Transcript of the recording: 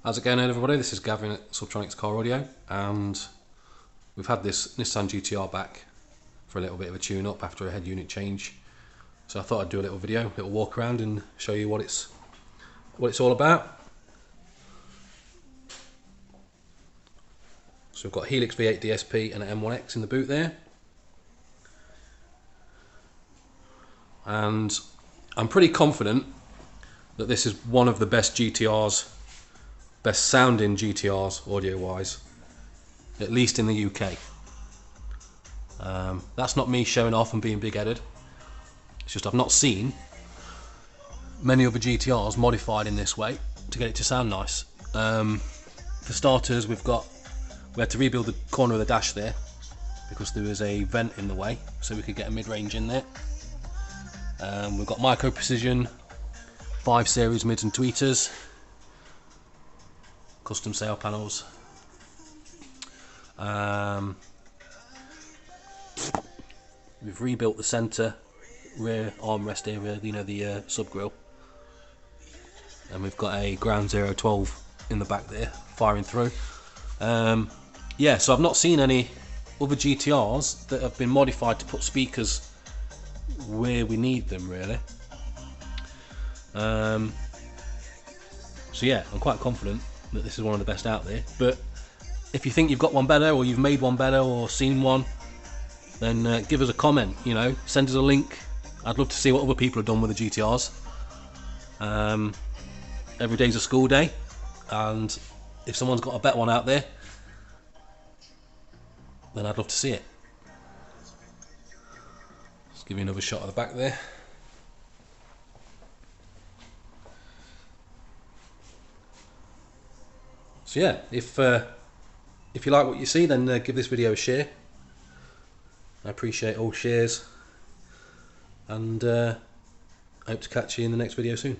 How's it going, everybody? This is Gavin at Subtronics Car Audio, and we've had this Nissan GTR back for a little bit of a tune-up after a head unit change. So I thought I'd do a little video, a little walk around, and show you what it's all about. So we've got Helix V8DSP and an M1X in the boot there, and I'm pretty confident that this is one of the best GTRs. Best sounding GTRs audio wise, at least in the UK. That's not me showing off and being big headed, it's just I've not seen many other GTRs modified in this way to get it to sound nice. For starters, we had to rebuild the corner of the dash there because there was a vent in the way, so we could get a mid-range in there. We've got micro precision 5 series mids and tweeters, custom sail panels. We've rebuilt the centre rear armrest area, the sub grille, and we've got a ground 012 in the back there firing through. Yeah, so I've not seen any other GTRs that have been modified to put speakers where we need them, really. So yeah, I'm quite confident that this is one of the best out there. But if you think you've got one better, or you've made one better, or seen one, then give us a comment, send us a link. I'd love to see what other people have done with the GTRs. Every day's a school day, and if someone's got a better one out there, then I'd love to see it. Let's give you another shot of the back there. So yeah, if you like what you see, then give this video a share. I appreciate all shares, and I hope to catch you in the next video soon.